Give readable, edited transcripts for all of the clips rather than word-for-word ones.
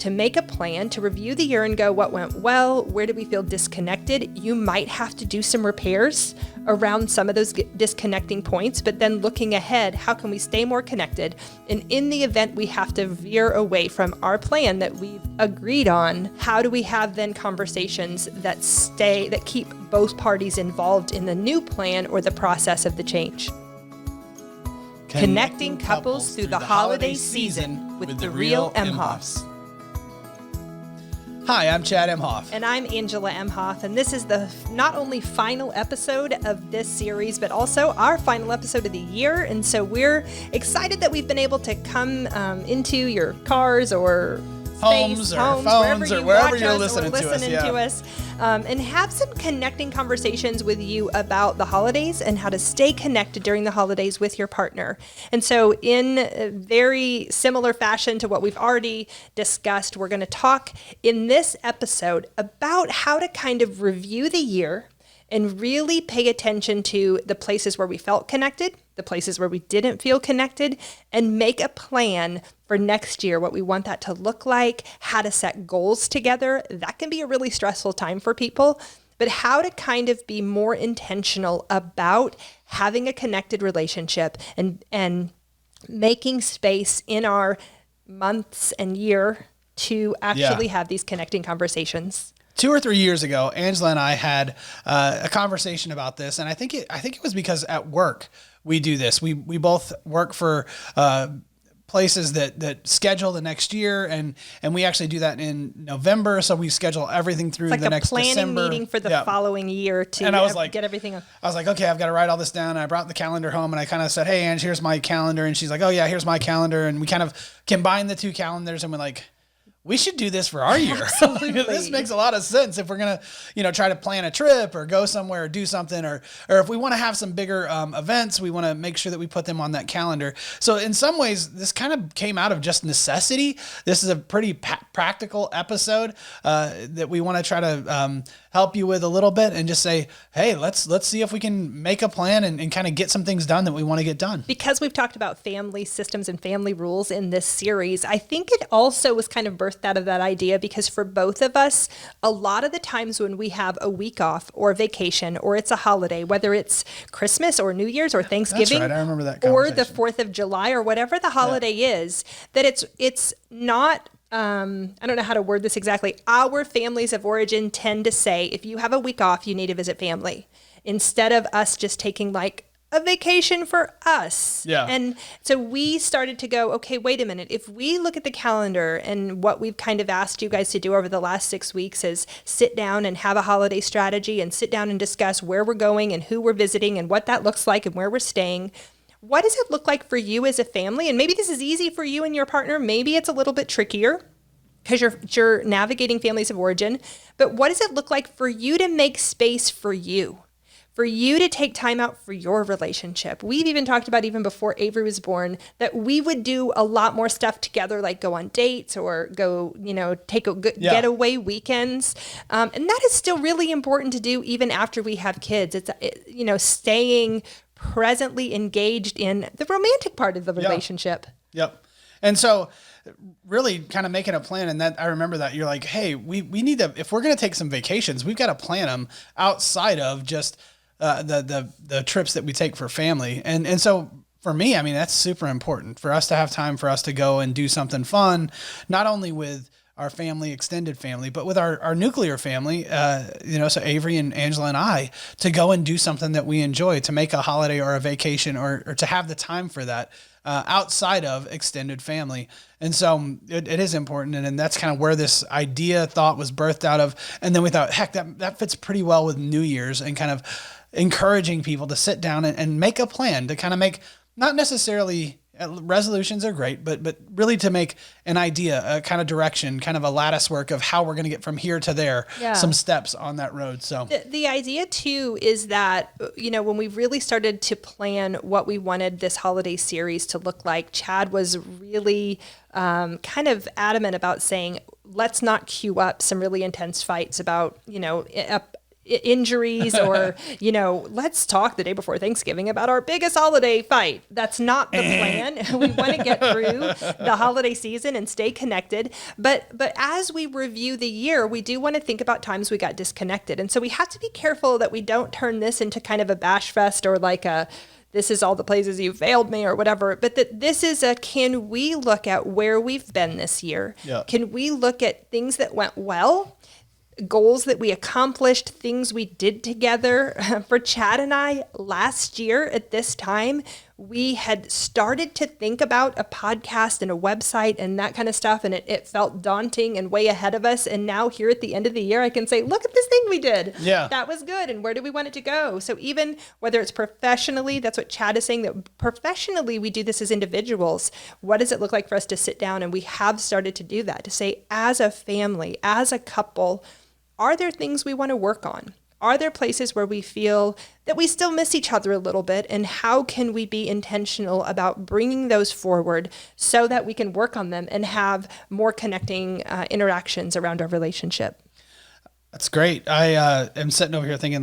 to make a plan, to review the year and go, what went well? Where did we feel disconnected? You might have to do some repairs around some of those disconnecting points, but then looking ahead, how can we stay more connected? And in the event we have to veer away from our plan that we've agreed on, how do we have then conversations that keep both parties involved in the new plan or the process of the change? Connecting couples through the holiday season with the real Emhoffs. Hi, I'm Chad Emhoff. And I'm Angela Emhoff, and this is the not only final episode of this series, but also our final episode of the year. And so we're excited that we've been able to come into your cars or homes or phones or wherever you're listening to us. And have some connecting conversations with you about the holidays and how to stay connected during the holidays with your partner. And so in a very similar fashion to what we've already discussed, we're going to talk in this episode about how to kind of review the year and really pay attention to the places where we felt connected, the places where we didn't feel connected, and make a plan for next year, what we want that to look like, how to set goals together. That can be a really stressful time for people, but how to kind of be more intentional about having a connected relationship and making space in our months and year to actually have these connecting conversations. 2 or 3 years ago, Angela and I had a conversation about this, and I think it was because at work we do this. We both work for places that schedule the next year, and we actually do that in November. So we schedule everything through the next December. It's like a planning meeting for the following year to get everything on. I was like, okay, I've got to write all this down. And I brought the calendar home, and I kind of said, hey, Ange, here's my calendar. And she's like, oh yeah, here's my calendar. And we kind of combined the two calendars, and we're like, we should do this for our year. This makes a lot of sense if we're going to, try to plan a trip or go somewhere or do something, or if we want to have some bigger events, we want to make sure that we put them on that calendar. So in some ways, this kind of came out of just necessity. This is a pretty practical episode that we want to try to help you with a little bit and just say, hey, let's see if we can make a plan and kind of get some things done that we want to get done. Because we've talked about family systems and family rules in this series, I think it also was kind of birthed out of that idea because for both of us, a lot of the times when we have a week off or vacation or it's a holiday, whether it's Christmas or New Year's or Thanksgiving, that's right. I remember that or the 4th of July or whatever the holiday is, that it's not I don't know how to word this exactly. Our families of origin tend to say, if you have a week off, you need to visit family instead of us just taking like a vacation for us. Yeah. And so we started to go, okay, wait a minute. If we look at the calendar and what we've kind of asked you guys to do over the last 6 weeks is sit down and have a holiday strategy and sit down and discuss where we're going and who we're visiting and what that looks like and where we're staying. What does it look like for you as a family? And maybe this is easy for you and your partner. Maybe it's a little bit trickier because you're navigating families of origin. But what does it look like for you to make space for you to take time out for your relationship? We've even talked about, even before Avery was born, that we would do a lot more stuff together, like go on dates or go, take a getaway weekends. And that is still really important to do even after we have kids. It's, staying presently engaged in the romantic part of the relationship. Yep. And so really kind of making a plan. And that I remember that you're like, hey, we need to, if we're going to take some vacations, we've got to plan them outside of just the trips that we take for family. And so for me, I mean, that's super important for us to have time for us to go and do something fun, not only with our family, extended family, but with our nuclear family, so Avery and Angela and I, to go and do something that we enjoy, to make a holiday or a vacation or to have the time for that outside of extended family. And so it is important. And that's kind of where this thought was birthed out of. And then we thought, heck, that fits pretty well with New Year's and kind of encouraging people to sit down and make a plan to kind of make, not necessarily resolutions are great, but really to make an idea, a kind of direction, kind of a lattice work of how we're going to get from here to there, some steps on that road. So the idea too is that, when we really started to plan what we wanted this holiday series to look like, Chad was really kind of adamant about saying, let's not queue up some really intense fights about, injuries or, let's talk the day before Thanksgiving about our biggest holiday fight. That's not the plan. We want to get through the holiday season and stay connected. But as we review the year, we do want to think about times we got disconnected. And so we have to be careful that we don't turn this into kind of a bash fest or like this is all the places you failed me or whatever, but that this is can we look at where we've been this year? Yeah. Can we look at things that went well, goals that we accomplished, things we did together? For Chad and I, last year at this time, we had started to think about a podcast and a website and that kind of stuff, and it felt daunting and way ahead of us. And now here at the end of the year, I can say, look at this thing we did. Yeah. That was good. And where do we want it to go? So even whether it's professionally, that's what Chad is saying, that professionally we do this as individuals. What does it look like for us to sit down? And we have started to do that, to say, as a family, as a couple, are there things we want to work on? Are there places where we feel that we still miss each other a little bit? And how can we be intentional about bringing those forward so that we can work on them and have more connecting interactions around our relationship? That's great. I am sitting over here thinking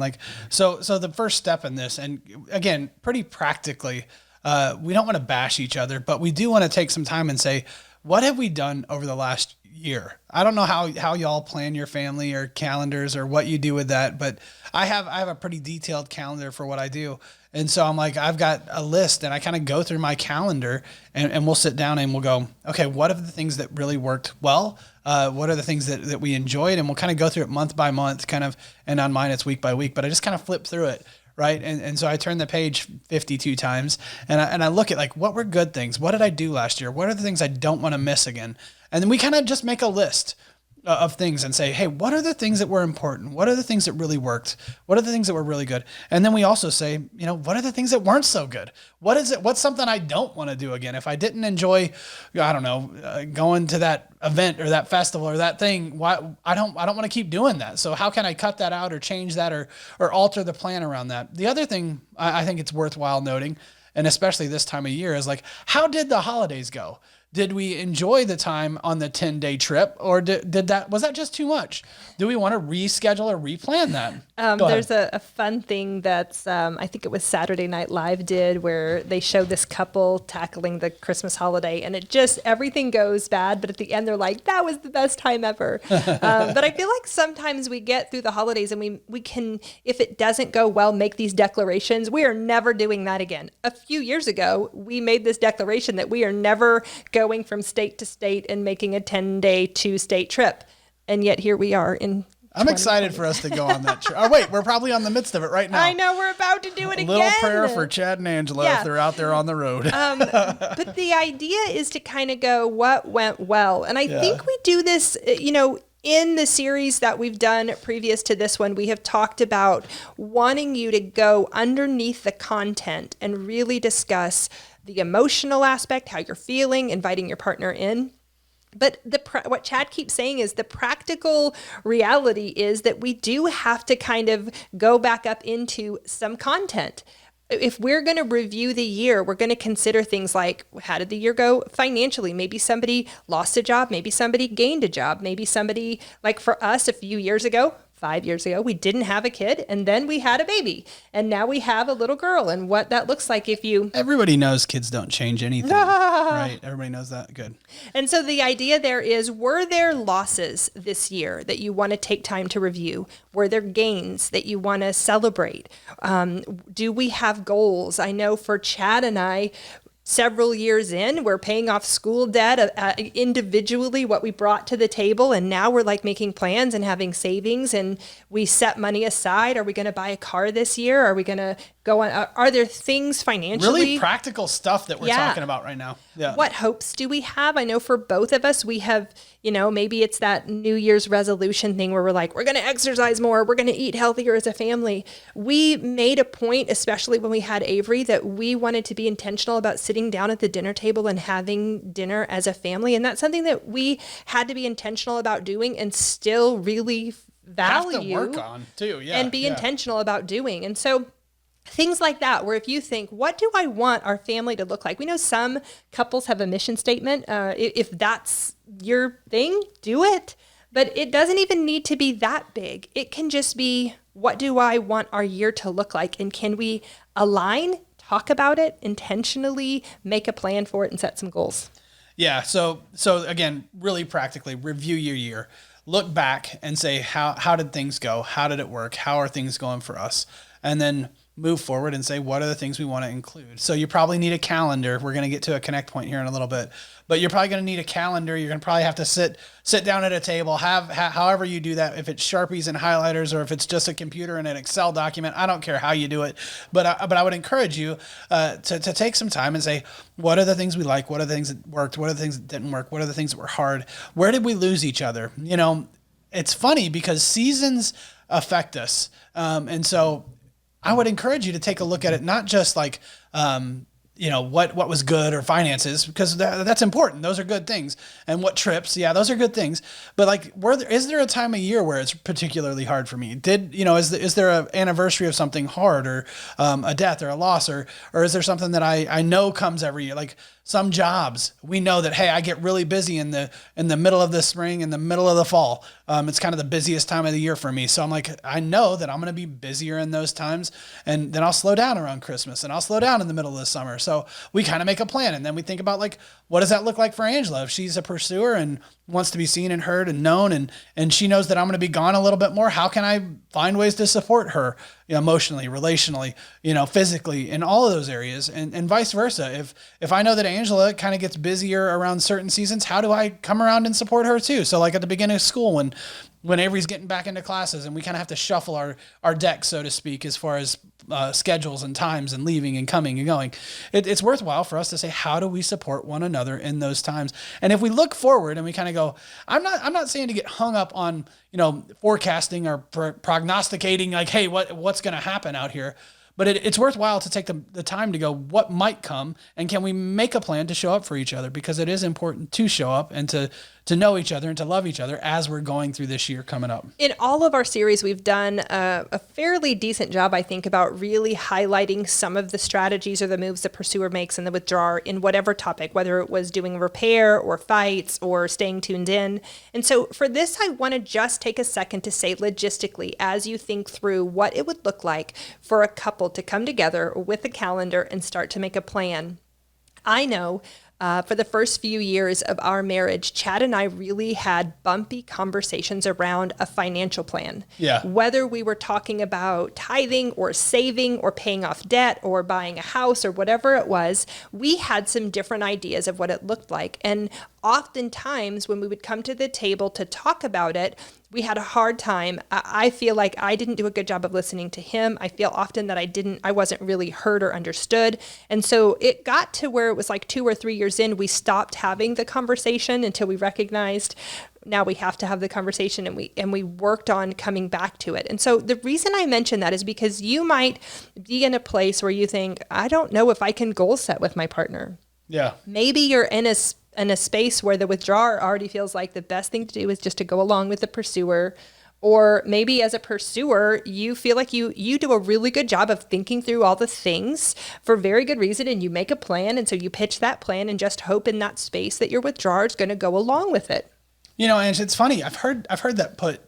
so the first step in this, and again, pretty practically, we don't want to bash each other, but we do want to take some time and say, what have we done over the last year? I don't know how y'all plan your family or calendars or what you do with that, but I have a pretty detailed calendar for what I do. And so I'm like, I've got a list and I kind of go through my calendar and we'll sit down and we'll go, okay, what are the things that really worked well? What are the things that we enjoyed? And we'll kind of go through it month by month and on mine it's week by week, but I just kind of flip through it. Right. And so I turn the page 52 times and I look at what were good things? What did I do last year? What are the things I don't want to miss again? And then we kind of just make a list of things and say, hey, what are the things that were important? What are the things that really worked? What are the things that were really good? And then we also say, what are the things that weren't so good? What's something I don't want to do again? If I didn't enjoy, going to that event or that festival or that thing, I don't want to keep doing that. So how can I cut that out or change that or alter the plan around that? The other thing I think it's worthwhile noting, and especially this time of year, is how did the holidays go? Did we enjoy the time on the 10-day trip, or was that just too much? Do we want to reschedule or replan that? There's a fun thing that's, I think it was Saturday Night Live did, where they show this couple tackling the Christmas holiday, and everything goes bad, but at the end they're like, that was the best time ever. But I feel like sometimes we get through the holidays and we can, if it doesn't go well, make these declarations. We are never doing that again. A few years ago, we made this declaration that we are never going from state to state and making a 10-day 2-state trip. And yet here we are in I'm excited for us to go on that trip. Oh, wait, we're probably on the midst of it right now. I know, we're about to do it again. A little prayer for Chad and Angela if they're out there on the road. But the idea is to kind of go, what went well? And I think we do this, in the series that we've done previous to this one, we have talked about wanting you to go underneath the content and really discuss the emotional aspect, how you're feeling, inviting your partner in. But what Chad keeps saying is the practical reality is that we do have to kind of go back up into some content. If we're going to review the year, we're going to consider things like, how did the year go financially? Maybe somebody lost a job. Maybe somebody gained a job. Maybe somebody, like for us a few years ago, 5 years ago, we didn't have a kid, and then we had a baby, and now we have a little girl, and what that looks like if you... Everybody knows kids don't change anything, right? Everybody knows that. Good. And so the idea there is, were there losses this year that you want to take time to review? Were there gains that you want to celebrate? Do we have goals? I know for Chad and I, several years in, we're paying off school debt individually, what we brought to the table. And now we're making plans and having savings, and we set money aside. Are we going to buy a car this year? Are we going to go on? Are there things financially? Really practical stuff that we're talking about right now. Yeah. What hopes do we have? I know for both of us, we have, maybe it's that New Year's resolution thing where we're like, we're going to exercise more. We're going to eat healthier as a family. We made a point, especially when we had Avery, that we wanted to be intentional about sitting down at the dinner table and having dinner as a family. And that's something that we had to be intentional about doing and still really value. Have to work on too. Yeah. And be intentional about doing. And so things like that, where if you think, what do I want our family to look like? We know some couples have a mission statement. If that's your thing, do it. But it doesn't even need to be that big. It can just be, what do I want our year to look like? And can we align, talk about it intentionally, make a plan for it, and set some goals? Yeah. So again, really practically review your year, look back and say, how did things go? How did it work? How are things going for us? And then move forward and say, what are the things we want to include? So you probably need a calendar. We're going to get to a connect point here in a little bit, but you're probably going to need a calendar. You're going to probably have to sit down at a table, however you do that. If it's Sharpies and highlighters, or if it's just a computer and an Excel document, I don't care how you do it, but I would encourage you to take some time and say, what are the things we like? What are the things that worked? What are the things that didn't work? What are the things that were hard? Where did we lose each other? You know, it's funny because seasons affect us. And so I would encourage you to take a look at it, not just like, you know, what was good or finances, because that's important. Those are good things. And what trips, yeah, those are good things. But like, is there a time of year where it's particularly hard for me? Is there an anniversary of something hard, or a death or a loss, or is there something that I know comes every year? Like some jobs, we know that, hey, I get really busy in the middle of the spring, in the middle of the fall. It's kind of the busiest time of the year for me. So I'm like, I know that I'm going to be busier in those times, and then I'll slow down around Christmas, and I'll slow down in the middle of the summer. So we kind of make a plan, and then we think about like, what does that look like for Angela? If she's a pursuer and wants to be seen and heard and known, and she knows that I'm going to be gone a little bit more, how can I find ways to support her, you know, emotionally, relationally, you know, physically, in all of those areas, and vice versa. If I know that Angela kind of gets busier around certain seasons, how do I come around and support her too? So like at the beginning of school, when Avery's getting back into classes and we kind of have to shuffle our deck, so to speak, as far as schedules and times and leaving and coming and going, it's worthwhile for us to say, how do we support one another in those times? And if we look forward and we kind of go, I'm not saying to get hung up on, you know, forecasting or prognosticating like, hey, what's going to happen out here? But it's worthwhile to take the time to go, what might come, and can we make a plan to show up for each other? Because it is important to show up and to know each other and to love each other as we're going through this year coming up. In all of our series, we've done a fairly decent job, I think, about really highlighting some of the strategies or the moves the pursuer makes and the withdrawer in whatever topic, whether it was doing repair or fights or staying tuned in. And so for this, I want to just take a second to say logistically, as you think through what it would look like for a couple to come together with a calendar and start to make a plan. I know for the first few years of our marriage, Chad and I really had bumpy conversations around a financial plan. Yeah. Whether we were talking about tithing or saving or paying off debt or buying a house or whatever it was, we had some different ideas of what it looked like. And oftentimes when we would come to the table to talk about it, we had a hard time. I feel like I didn't do a good job of listening to him. I feel often that I wasn't really heard or understood. And so it got to where it was like 2 or 3 years in, we stopped having the conversation until we recognized now we have to have the conversation, and we worked on coming back to it. And so the reason I mention that is because you might be in a place where you think, I don't know if I can goal set with my partner. Yeah. Maybe you're in a space where the withdrawer already feels like the best thing to do is just to go along with the pursuer. Or maybe as a pursuer, you feel like you do a really good job of thinking through all the things for very good reason, and you make a plan. And so you pitch that plan and just hope in that space that your withdrawer is going to go along with it. You know, and it's funny. I've heard that put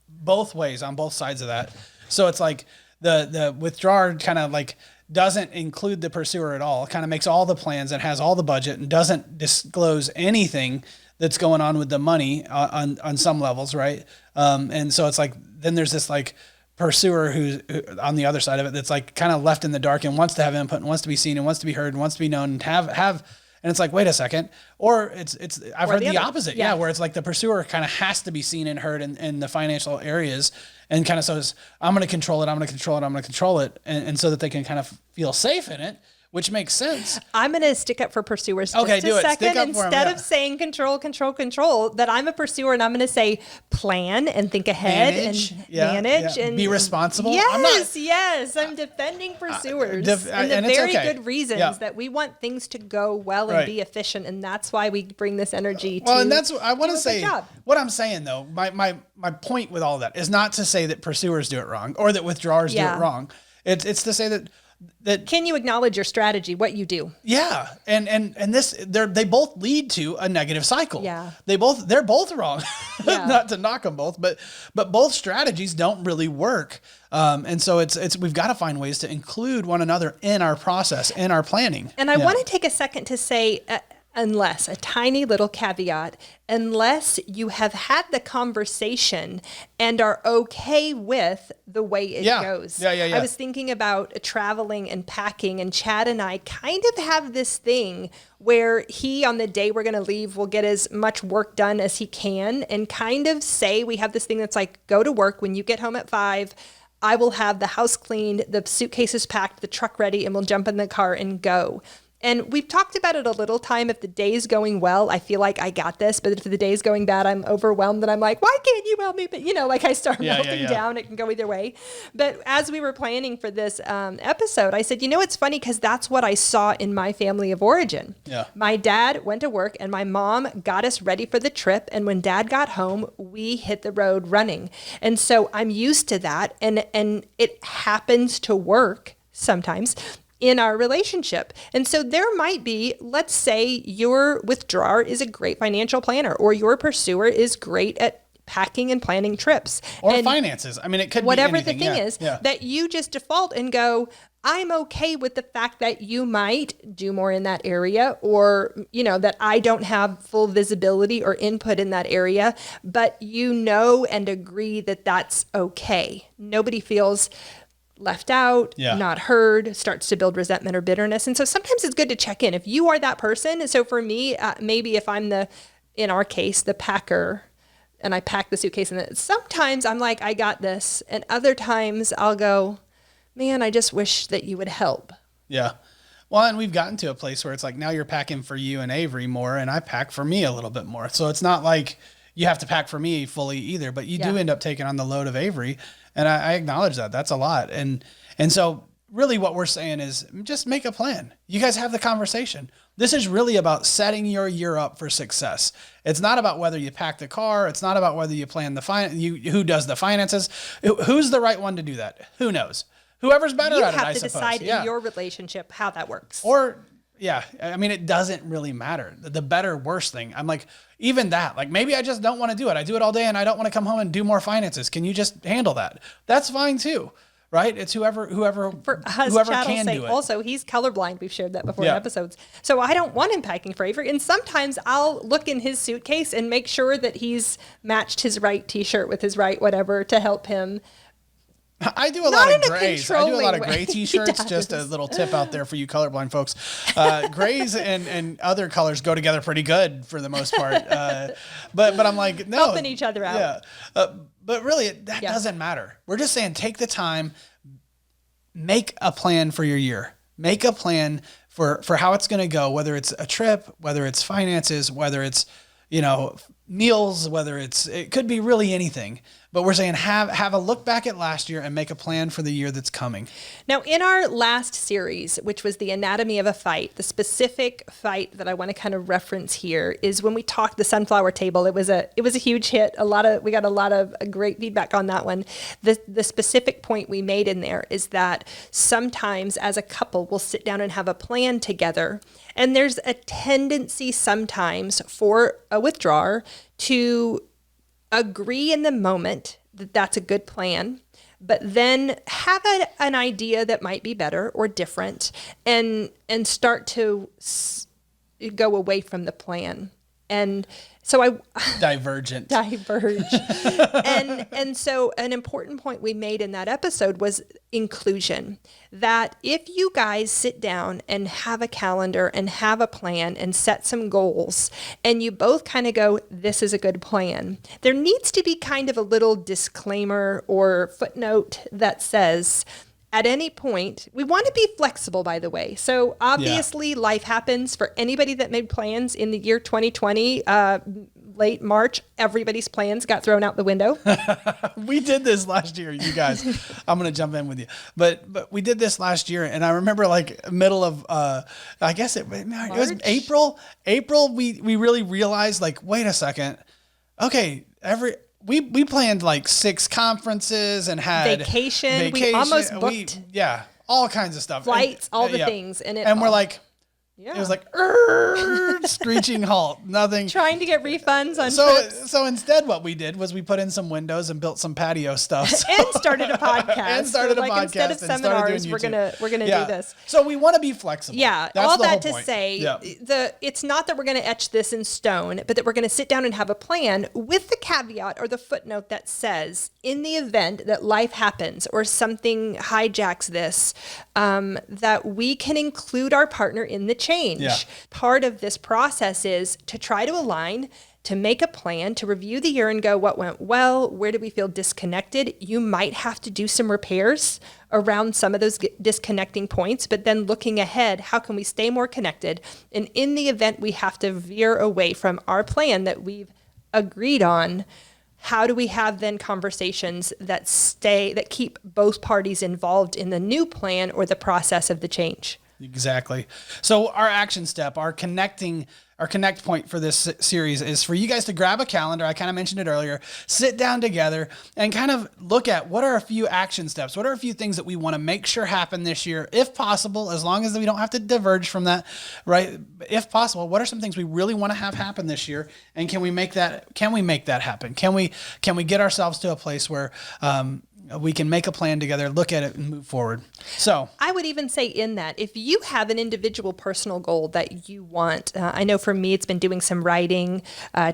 both ways on both sides of that. So it's like the withdrawer kind of like doesn't include the pursuer at all, kind of makes all the plans and has all the budget and doesn't disclose anything that's going on with the money on some levels, right? And so it's like, then there's this like pursuer who's on the other side of it that's like kind of left in the dark and wants to have input and wants to be seen and wants to be heard and wants to be known and have. And it's like, wait a second. Or I've heard the opposite. Yeah. Where it's like the pursuer kind of has to be seen and heard in the financial areas, and kind of says, I'm going to control it. I'm going to control it. I'm going to control it. And so that they can kind of feel safe in it, which makes sense. I'm going to stick up for pursuers okay, just a second. Stick up Instead for them, of saying control, that I'm a pursuer, and I'm going to say plan and think ahead manage and be responsible. Yes. I'm defending pursuers and the very good reasons that we want things to go well and be efficient. And that's why we bring this energy to and that's what I want to say. What I'm saying though, my point with all that is not to say that pursuers do it wrong or that withdrawers do it wrong. It's to say that that Can you acknowledge your strategy, what you do? yeah, and this they both lead to a negative cycle. Yeah. they're both wrong. Yeah. Not to knock them both, but both strategies don't really work. And so it's we've got to find ways to include one another in our process, in our planning. And I want to take a second to say, unless, a tiny little caveat, unless you have had the conversation and are okay with the way it goes. Yeah. I was thinking about traveling and packing, and Chad and I kind of have this thing where he, on the day we're going to leave, will get as much work done as he can, and kind of say, we have this thing that's like, go to work. When you get home at 5, I will have the house cleaned, the suitcases packed, the truck ready, and we'll jump in the car and go. And we've talked about it a little time. If the day's going well, I feel like I got this. But if the day's going bad, I'm overwhelmed and I'm like, why can't you help me? But, like I start melting down. It can go either way. But as we were planning for this episode, I said, it's funny because that's what I saw in my family of origin. Yeah. My dad went to work and my mom got us ready for the trip. And when dad got home, we hit the road running. And so I'm used to that. And it happens to work sometimes in our relationship. And so there might be, let's say your withdrawer is a great financial planner, or your pursuer is great at packing and planning trips. Or and finances. I mean, it could whatever be anything. the thing is, that you just default and go, I'm okay with the fact that you might do more in that area, or, that I don't have full visibility or input in that area, but and agree that that's okay. Nobody feels left out, not heard, starts to build resentment or bitterness. And so sometimes it's good to check in if you are that person. So for me, maybe if I'm in our case, the packer, and I pack the suitcase, and then sometimes I'm like, I got this. And other times I'll go, man, I just wish that you would help. Yeah. Well, and we've gotten to a place where it's like, now you're packing for you and Avery more, and I pack for me a little bit more. So it's not like you have to pack for me fully either, but you do end up taking on the load of Avery. And I acknowledge that. That's a lot. And so really what we're saying is just make a plan. You guys have the conversation. This is really about setting your year up for success. It's not about whether you pack the car. It's not about whether you plan who does the finances. Who's the right one to do that? Who knows? Whoever's better at it, I suppose. You have to decide in your relationship how that works. I mean, it doesn't really matter. The better, worse thing. I'm like, even that, like maybe I just don't want to do it. I do it all day and I don't want to come home and do more finances. Can you just handle that? That's fine too. Right? It's whoever can do it. Also, he's colorblind. We've shared that before in episodes. So I don't want him packing for Avery. And sometimes I'll look in his suitcase and make sure that he's matched his right t-shirt with his right whatever to help him. I do a lot of grays. I do a lot of gray t-shirts. Just a little tip out there for you colorblind folks. Grays and other colors go together pretty good for the most part. But I'm like, no. Helping each other out. Yeah. But really, that doesn't matter. We're just saying, take the time, make a plan for your year. Make a plan for how it's going to go, whether it's a trip, whether it's finances, whether it's, meals, it could be really anything. But we're saying have a look back at last year and make a plan for the year that's coming. Now, in our last series, which was the anatomy of a fight, the specific fight that I want to kind of reference here is when we talked the sunflower table. It was a huge hit. We got a lot of great feedback on that one. The specific point we made in there is that sometimes as a couple, we'll sit down and have a plan together. And there's a tendency sometimes for a withdrawer to agree in the moment that that's a good plan, but then have an idea that might be better or different and start to go away from the plan. And so diverge. And so an important point we made in that episode was inclusion, that if you guys sit down and have a calendar and have a plan and set some goals and you both kind of go, this is a good plan, there needs to be kind of a little disclaimer or footnote that says, at any point, we want to be flexible, by the way. So obviously life happens for anybody that made plans in the year 2020, late March, everybody's plans got thrown out the window. We did this last year, you guys. I'm going to jump in with you. But we did this last year, and I remember like middle of, I guess it was April. We really realized like, wait a second. Okay, we planned like 6 conferences and had vacation. We almost booked. all kinds of stuff. Flights, all the things. And we're like, yeah. It was like screeching halt. Nothing. Trying to get refunds on trips. So instead, what we did was we put in some windows and built some patio stuff. And started a podcast. And started a podcast. Instead of seminars, we're gonna do this. So we want to be flexible. Yeah. That's all the that whole to point. say, Yeah. it's not that we're gonna etch this in stone, but that we're gonna sit down and have a plan with the caveat or the footnote that says, in the event that life happens or something hijacks this, that we can include our partner in the change. Yeah. Part of this process is to try to align, to make a plan, to review the year and go, what went well? Where did we feel disconnected? You might have to do some repairs around some of those disconnecting points, but then looking ahead, how can we stay more connected? And in the event we have to veer away from our plan that we've agreed on, how do we have then conversations that keep both parties involved in the new plan or the process of the change? Exactly. So our action step, our connect point for this series is for you guys to grab a calendar. I kind of mentioned it earlier, sit down together and kind of look at what are a few action steps. What are a few things that we want to make sure happen this year, if possible, as long as we don't have to diverge from that, right? If possible, what are some things we really want to have happen this year? And can we make that happen? Can we get ourselves to a place where, we can make a plan together, look at it and move forward. So I would even say in that, if you have an individual personal goal that you want, I know for me, it's been doing some writing.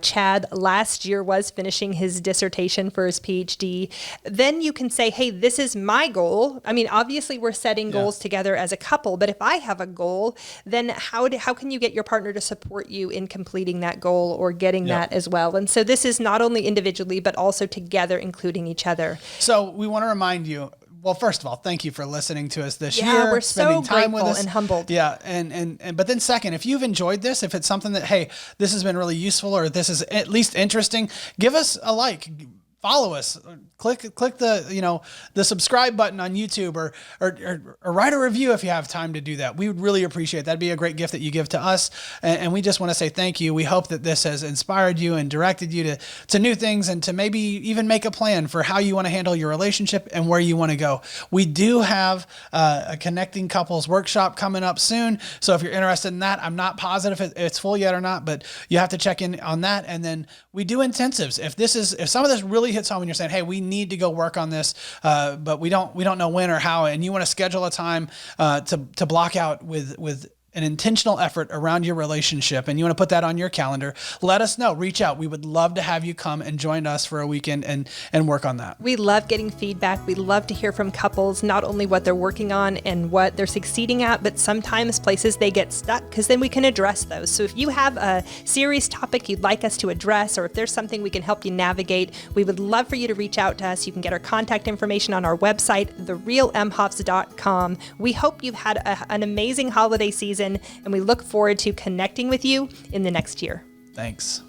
Chad last year was finishing his dissertation for his PhD. Then you can say, hey, this is my goal. I mean, obviously we're setting goals together as a couple, but if I have a goal, then how can you get your partner to support you in completing that goal or getting that as well? And so this is not only individually, but also together, including each other. So we want to remind you, well, first of all, thank you for listening to us this year. Yeah, we're so spending time with grateful us and humbled. Yeah, but then second, if you've enjoyed this, if it's something that, hey, this has been really useful or this is at least interesting, give us a like. Follow us, click the subscribe button on YouTube or write a review if you have time to do that. We would really appreciate it. That'd be a great gift that you give to us. And we just want to say thank you. We hope that this has inspired you and directed you to new things and to maybe even make a plan for how you want to handle your relationship and where you want to go. We do have a Connecting Couples workshop coming up soon. So if you're interested in that, I'm not positive if it's full yet or not, but you have to check in on that. And then we do intensives. If some of this really hits home and you're saying, hey, we need to go work on this, but we don't know when or how, and you want to schedule a time to block out with an intentional effort around your relationship and you want to put that on your calendar, let us know. Reach out. We would love to have you come and join us for a weekend and work on that. We love getting feedback. We love to hear from couples, not only what they're working on and what they're succeeding at, but sometimes places they get stuck, because then we can address those. So if you have a serious topic you'd like us to address, or if there's something we can help you navigate, we would love for you to reach out to us. You can get our contact information on our website, therealmhoffs.com. We hope you've had an amazing holiday season, and we look forward to connecting with you in the next year. Thanks.